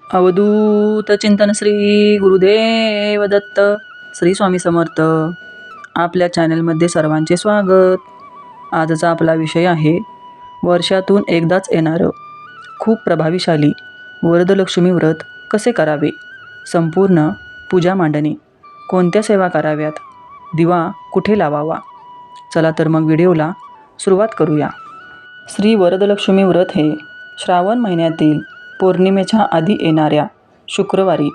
अवधूत चिंतन श्री गुरुदेव दत्त. श्री स्वामी समर्थ. आपल्या चॅनलमध्ये सर्वांचे स्वागत. आजचा आपला विषय आहे वर्षातून एकदाच येणारं खूप प्रभावीशाली वरदलक्ष्मी व्रत कसे करावे. संपूर्ण पूजा मांडणी. कोणत्या सेवा कराव्यात, दिवा कुठे लावावा. चला तर मग व्हिडिओला सुरुवात करूया. श्री वरदलक्ष्मी व्रत हे श्रावण महिन्यातील पौर्णिमेच्या आधी येणाऱ्या शुक्रवारी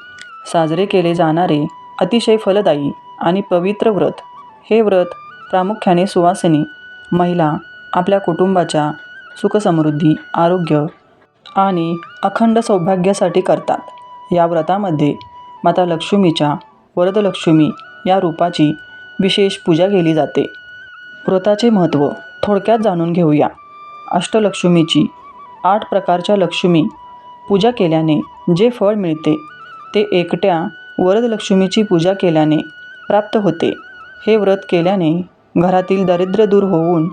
साजरे केले जाणारे अतिशय फलदायी आणि पवित्र व्रत. हे व्रत प्रामुख्याने सुवासिनी महिला आपल्या कुटुंबाच्या सुखसमृद्धी, आरोग्य आणि अखंड सौभाग्यासाठी करतात. या व्रतामध्ये माता लक्ष्मीच्या वरदलक्ष्मी या रूपाची विशेष पूजा केली जाते. व्रताचे महत्त्व थोडक्यात जाणून घेऊया. अष्टलक्ष्मीची 8 प्रकारच्या लक्ष्मी पूजा केल्याने जे फळ मिळते ते एकट्या वरदलक्ष्मीची पूजा केल्याने प्राप्त होते. हे व्रत केल्याने घरातील दारिद्र्य दूर होऊन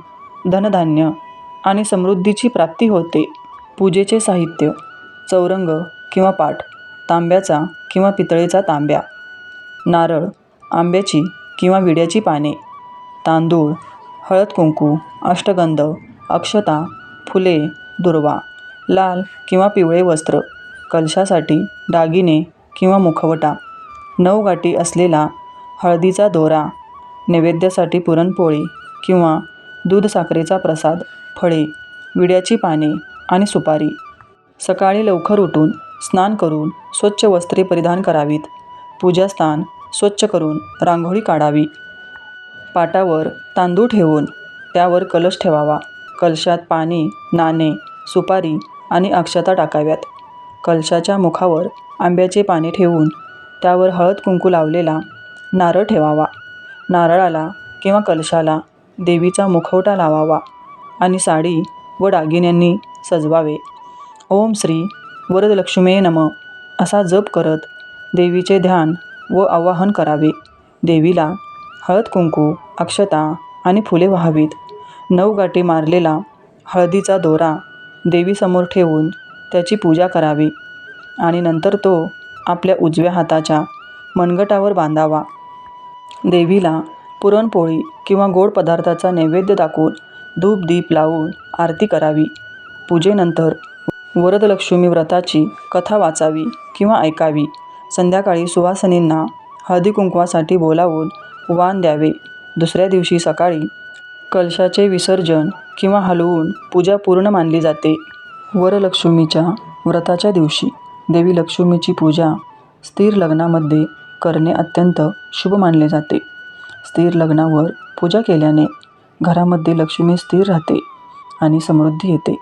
धनधान्य आणि समृद्धीची प्राप्ती होते. पूजेचे साहित्य: चौरंग किंवा पाट, तांब्याचा किंवा पितळेचा तांब्या, नारळ, आंब्याची किंवा विड्याची पाने, तांदूळ, हळद कुंकू, अष्टगंध, अक्षता, फुले, दुर्वा, लाल किंवा पिवळे वस्त्र, कलशासाठी दागिने किंवा मुखवटा, 9 गाठी असलेला हळदीचा दोरा, नैवेद्यासाठी पुरणपोळी किंवा दूध साखरेचा प्रसाद, फळे, विड्याची पाने आणि सुपारी. सकाळी लवकर उठून स्नान करून स्वच्छ वस्त्रे परिधान करावीत. पूजास्थान स्वच्छ करून रांगोळी काढावी. पाटावर तांदूळ ठेवून त्यावर कलश ठेवावा. कलशात पाणी, नाणे, सुपारी आणि अक्षता टाकाव्यात. कलशाच्या मुखावर आंब्याचे पाने ठेवून त्यावर हळद कुंकू लावलेला नारळ ठेवावा. नारळाला किंवा कलशाला देवीचा मुखवटा लावावा आणि साडी व दागिन्यांनी सजवावे. ओम श्री वरदलक्ष्मे नमः असा जप करत देवीचे ध्यान व आवाहन करावे. देवीला हळद कुंकू, अक्षता आणि फुले वाहावीत. 9 गाठी मारलेला हळदीचा दोरा देवीसमोर ठेवून त्याची पूजा करावी आणि नंतर तो आपल्या उजव्या हाताच्या मनगटावर बांधावा. देवीला पुरणपोळी किंवा गोड पदार्थाचा नैवेद्य दाखवून धूप दीप लावून आरती करावी. पूजेनंतर वरदलक्ष्मी व्रताची कथा वाचावी किंवा ऐकावी. संध्याकाळी सुवासिनींना हळदी कुंकवासाठी बोलावून वाण द्यावे. दुसऱ्या दिवशी सकाळी कलशाचे विसर्जन किंवा हलवून पूजा पूर्ण मानली जाते. वरलक्ष्मीच्या व्रताच्या दिवशी देवी लक्ष्मीची पूजा स्थिर लग्नामध्ये करणे अत्यंत शुभ मानले जाते. स्थिर लग्नावर पूजा केल्याने घरामध्ये लक्ष्मी स्थिर राहते आणि समृद्धी येते.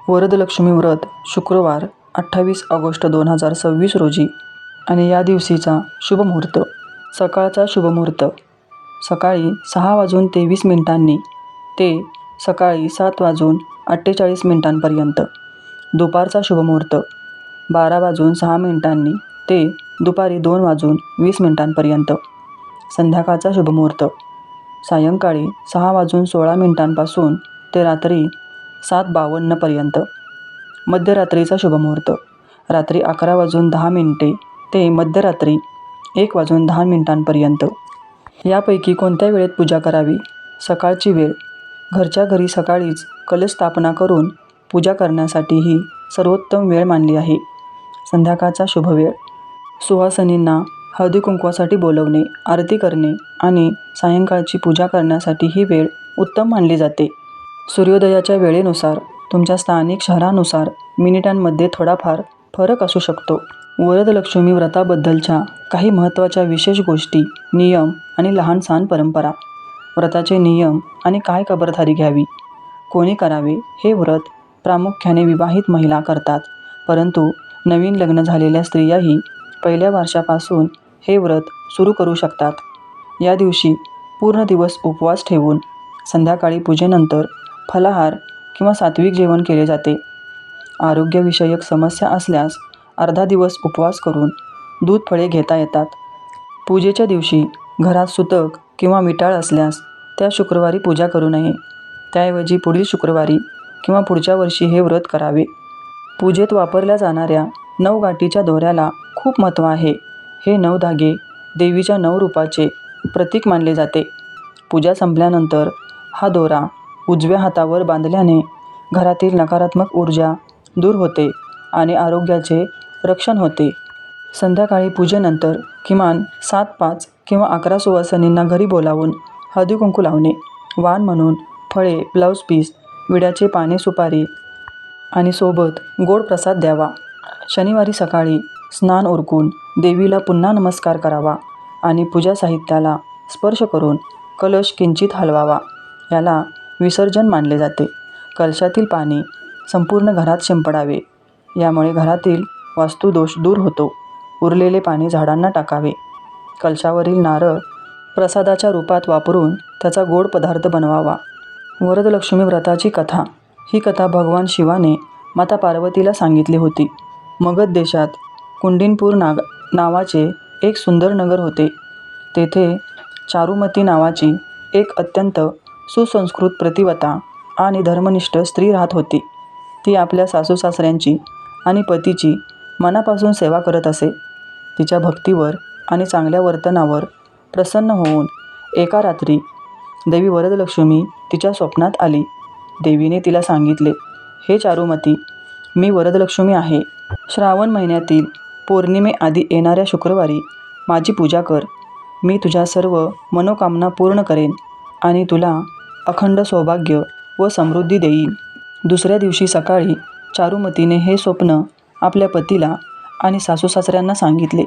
वरदलक्ष्मी व्रत शुक्रवार 28 ऑगस्ट 2026 रोजी आणि या दिवशीचा शुभ मुहूर्त: सकाळचा शुभ मुहूर्त सकाळी 6:23 ते सकाळी 7:48 दुपारचा शुभ मुहूर्त 12:06 ते दुपारी 2:20 संध्याकाळचा शुभ मुहूर्त सायंकाळी 6:16 पासून ते रात्री 7:52 मध्यरात्रीचा शुभ मुहूर्त रात्री 11:10 ते मध्यरात्री 1:10 यापैकी कोणत्या वेळेत पूजा करावी? सकाळची वेळ घरच्या घरी सकाळीच कलश स्थापना करून पूजा करण्यासाठी ही सर्वोत्तम वेळ मानली आहे. संध्याकाळचा शुभ वेळ सुवासिनींना हळदी कुंकवासाठी बोलवणे, आरती करणे आणि सायंकाळची पूजा करण्यासाठी ही वेळ उत्तम मानली जाते. सूर्योदयाच्या वेळेनुसार तुमच्या स्थानिक शहरानुसार मिनिटांमध्ये थोडाफार फरक असू शकतो. वरदलक्ष्मी व्रताबद्दलच्या काही महत्त्वाच्या विशेष गोष्टी, नियम आणि लहान-सहान परंपरा. व्रताचे नियम आणि काय खबरदारी घ्यावी. कोणी करावे? हे व्रत प्रामुख्याने विवाहित महिला करतात, परंतु नवीन लग्न झालेल्या स्त्रियाही पहिल्या वर्षापासून हे व्रत सुरू करू शकतात. या दिवशी पूर्ण दिवस उपवास ठेवून संध्याकाळी पूजेनंतर फलाहार किंवा सात्विक जेवण केले जाते. आरोग्यविषयक समस्या असल्यास अर्धा दिवस उपवास करून दूध फळे घेता येतात. पूजेच्या दिवशी घरात सुतक किंवा विटाळ असल्यास त्या शुक्रवारी पूजा करू नये. त्याऐवजी पुढील शुक्रवारी किंवा पुढच्या वर्षी हे व्रत करावे. पूजेत वापरल्या जाणाऱ्या 9 गाठीच्या दोऱ्याला खूप महत्त्व आहे. हे 9 धागे देवीच्या 9 रूपाचे प्रतीक मानले जाते. पूजा संपल्यानंतर हा दोरा उजव्या हातावर बांधल्याने घरातील नकारात्मक ऊर्जा दूर होते आणि आरोग्याचे रक्षण होते. संध्याकाळी पूजेनंतर किमान 7, 5 किंवा 11 सुवासिनींना घरी बोलावून हळदी-कुंकू लावणे, वाण म्हणून फळे, ब्लाऊज पीस, विड्याचे पाने, सुपारी आणि सोबत गोड प्रसाद द्यावा. शनिवारी सकाळी स्नान उरकून देवीला पुन्हा नमस्कार करावा आणि पूजा साहित्याला स्पर्श करून कलश किंचित हलवावा. याला विसर्जन मानले जाते. कलशातील पाणी संपूर्ण घरात शिंपडावे. यामुळे घरातील वास्तुदोष दूर होतो. उरलेले पाणी झाडांना टाकावे. कलशावरील नारळ प्रसादाच्या रूपात वापरून त्याचा गोड पदार्थ बनवावा. वरदलक्ष्मी व्रताची कथा. ही कथा भगवान शिवाने माता पार्वतीला सांगितली होती. मगध देशात कुंडिनपूर नावाचे एक सुंदर नगर होते. तेथे चारुमती नावाची एक अत्यंत सुसंस्कृत, प्रतिवता आणि धर्मनिष्ठ स्त्री राहत होती. ती आपल्या सासूसासऱ्यांची आणि पतीची मनापासून सेवा करत असे. तिच्या भक्तीवर आणि चांगल्या वर्तनावर प्रसन्न होऊन एका रात्री देवी वरदलक्ष्मी तिच्या स्वप्नात आली. देवीने तिला सांगितले, हे चारुमती, मी वरदलक्ष्मी आहे. श्रावण महिन्यातील पौर्णिमेआधी येणाऱ्या शुक्रवारी माझी पूजा कर. मी तुझ्या सर्व मनोकामना पूर्ण करेन आणि तुला अखंड सौभाग्य व समृद्धी देईन. दुसऱ्या दिवशी सकाळी चारुमतीने हे स्वप्न आपल्या पतीला आणि सासूसासऱ्यांना सांगितले.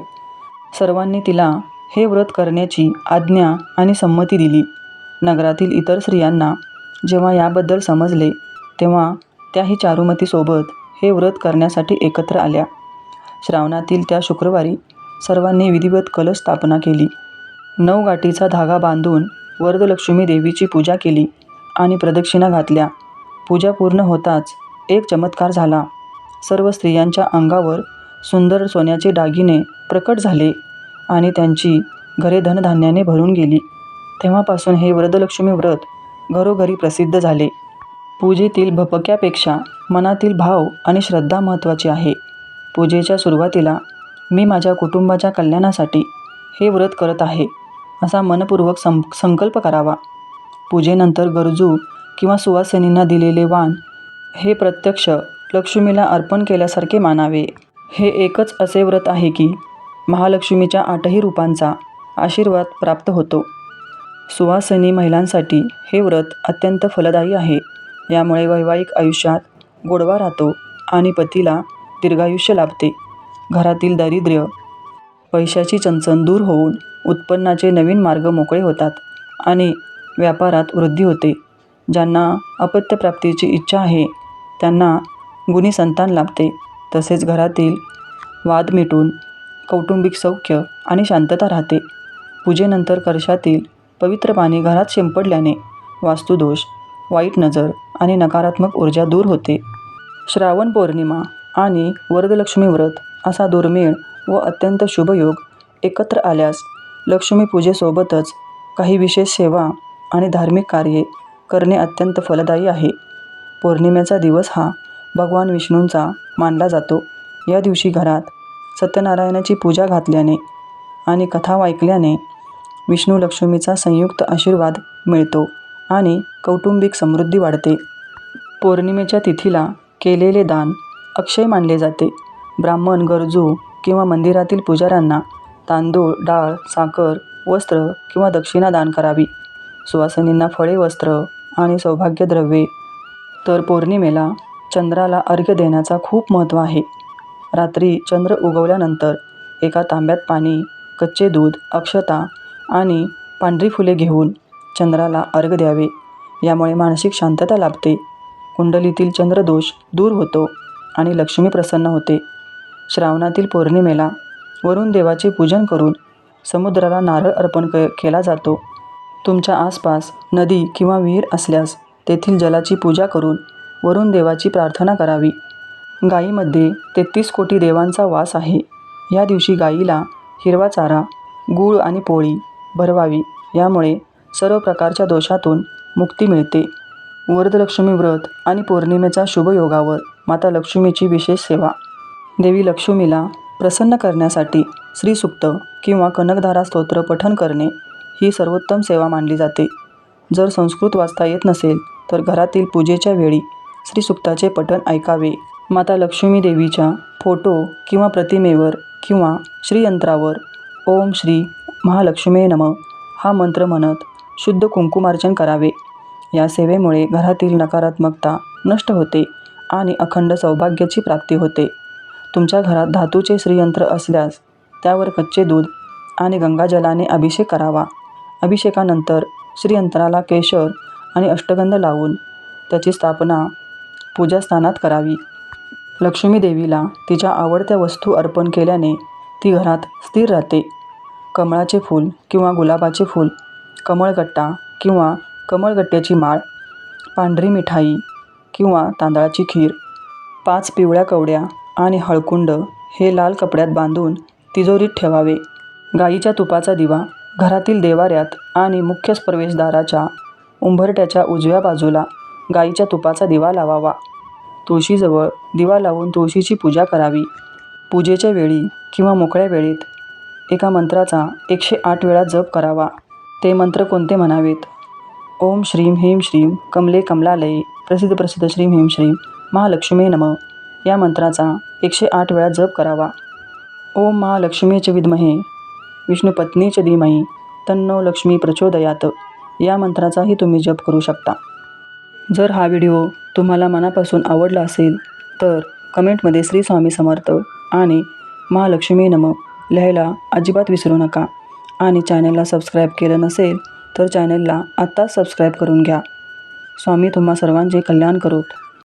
सर्वांनी तिला हे व्रत करण्याची आज्ञा आणि संमती दिली. नगरातील इतर स्त्रियांना जेव्हा याबद्दल समजले तेव्हा त्याही चारुमतीसोबत हे व्रत करण्यासाठी एकत्र आल्या. श्रावणातील त्या शुक्रवारी सर्वांनी विधिवत कलश स्थापना केली. 9 गाठीचा धागा बांधून वरदलक्ष्मी देवीची पूजा केली आणि प्रदक्षिणा घातल्या. पूजा पूर्ण होताच एक चमत्कार झाला. सर्व स्त्रियांच्या अंगावर सुंदर सोन्याचे दागिने प्रकट झाले आणि त्यांची घरे धनधान्याने भरून गेली. तेव्हापासून हे वरदलक्ष्मी व्रत घरोघरी प्रसिद्ध झाले. पूजेतील भपक्यापेक्षा मनातील भाव आणि श्रद्धा महत्त्वाची आहे. पूजेच्या सुरुवातीला मी माझ्या कुटुंबाच्या कल्याणासाठी हे व्रत करत आहे असा मनपूर्वक संकल्प करावा. पूजेनंतर गरजू किंवा सुवासिनींना दिलेले वाण हे प्रत्यक्ष लक्ष्मीला अर्पण केल्यासारखे मानावे. हे एकच असे व्रत आहे की महालक्ष्मीच्या 8ही रूपांचा आशीर्वाद प्राप्त होतो. सुवासिनी महिलांसाठी हे व्रत अत्यंत फलदायी आहे. यामुळे वैवाहिक आयुष्यात गोडवा राहतो आणि पतीला दीर्घायुष्य लाभते. घरातील दारिद्र्य, पैशाची चणचण दूर होऊन उत्पन्नाचे नवीन मार्ग मोकळे होतात आणि व्यापारात वृद्धी होते. ज्यांना अपत्यप्राप्तीची इच्छा आहे त्यांना गुणी संतान लाभते. तसेच घरातील वाद मिटून कौटुंबिक सौख्य आणि शांतता राहते. पूजेनंतर कलशातील पवित्र पाणी घरात शिंपडल्याने वास्तुदोष, वाईट नजर आणि नकारात्मक ऊर्जा दूर होते. श्रावण पौर्णिमा आणि वरदलक्ष्मी व्रत असा दुर्मिळ व अत्यंत शुभयोग एकत्र आल्यास लक्ष्मी पूजेसोबतच काही विशेष सेवा आणि धार्मिक कार्ये करणे अत्यंत फलदायी आहे. पौर्णिमेचा दिवस हा भगवान विष्णूंचा मानला जातो. या दिवशी घरात सत्यनारायणाची पूजा घातल्याने आणि कथा ऐकल्याने विष्णू लक्ष्मीचा संयुक्त आशीर्वाद मिळतो आणि कौटुंबिक समृद्धी वाढते. पौर्णिमेच्या तिथीला केलेले दान अक्षय मानले जाते. ब्राह्मण, गरजू किंवा मंदिरातील पुजाऱ्यांना तांदूळ, डाळ, साखर, वस्त्र किंवा दक्षिणा दान करावी. सुवासिनींना फळे, वस्त्र आणि सौभाग्यद्रव्ये. तर पौर्णिमेला चंद्राला अर्घ्य देण्याचा खूप महत्त्व आहे. रात्री चंद्र उगवल्यानंतर एका तांब्यात पाणी, कच्चे दूध, अक्षता आणि पांढरी फुले घेऊन चंद्राला अर्घ्य द्यावे. यामुळे मानसिक शांतता लाभते, कुंडलीतील चंद्रदोष दूर होतो आणि लक्ष्मी प्रसन्न होते. श्रावणातील पौर्णिमेला वरुण देवाचे पूजन करून समुद्राला नारळ अर्पण केला जातो. तुमच्या आसपास नदी किंवा विहीर असल्यास तेथील जलाची पूजा करून वरुण देवाची प्रार्थना करावी. गायीमध्ये 33 कोटी देवांचा वास आहे. या दिवशी गायीला हिरवा चारा, गूळ आणि पोळी भरवावी. यामुळे सर्व प्रकारच्या दोषातून मुक्ती मिळते. वरदलक्ष्मी व्रत आणि पौर्णिमेचा शुभयोगावर माता लक्ष्मीची विशेष सेवा. देवी लक्ष्मीला प्रसन्न करण्यासाठी श्रीसूक्त किंवा कनकधारा स्तोत्र पठण करणे ही सर्वोत्तम सेवा मानली जाते. जर संस्कृत वाचता येत नसेल तर घरातील पूजेच्या वेळी श्रीसूक्ताचे पठण ऐकावे. माता लक्ष्मी देवीच्या फोटो किंवा प्रतिमेवर किंवा श्रीयंत्रावर ओम श्री महालक्ष्मी नमः हा मंत्र म्हणत शुद्ध कुंकुमार्चन करावे. या सेवेमुळे घरातील नकारात्मकता नष्ट होते आणि अखंड सौभाग्याची प्राप्ती होते. तुमच्या घरात धातूचे श्रीयंत्र असल्यास त्यावर कच्चे दूध आणि गंगाजलाने अभिषेक करावा. अभिषेकानंतर श्रीयंत्राला केशर आणि अष्टगंध लावून त्याची स्थापना पूजास्थानात करावी. लक्ष्मी देवीला तिच्या आवडत्या वस्तू अर्पण केल्याने ती घरात स्थिर राहते. कमळाचे फूल किंवा गुलाबाचे फूल, कमळगट्टा किंवा कमळगट्ट्याची माळ, पांढरी मिठाई किंवा तांदळाची खीर, 5 पिवळ्या कवड्या आणि हळकुंड हे लाल कपड्यात बांधून तिजोरीत ठेवावे. गाईच्या तुपाचा दिवा घरातील देवाऱ्यात आणि मुख्य प्रवेशद्वाराच्या उंबरठ्याच्या उजव्या बाजूला गाईच्या तुपाचा दिवा लावावा. तुळशीजवळ दिवा लावून तुळशीची पूजा करावी. पूजेच्या वेळी किंवा मोकळ्या वेळेत एका मंत्राचा 108 वेळा जप करावा. ते मंत्र कोणते म्हणावेत? ओम श्रीं ह्रीं श्रीं कमले कमलालये प्रसिद्ध प्रसिद्ध श्रीं ह्रीं श्रीं महालक्ष्मी नमः या मंत्राचा 108 वेळा जप करावा. ओम महालक्ष्मीचे विद्महे विष्णुपत्नीचे धीमहि तन्नो लक्ष्मी प्रचोदयात या मंत्राचाही तुम्ही जप करू शकता. जर हा व्हिडिओ तुम्हाला मनापासून आवडला असेल तर कमेंटमध्ये श्री स्वामी समर्थ आणि महालक्ष्मी नमः लिहायला अजिबात विसरू नका. आणि चॅनलला सबस्क्राईब केलं नसेल तर चॅनलला आत्ताच सबस्क्राईब करून घ्या. स्वामी तुम्हा सर्वांचे कल्याण करोत.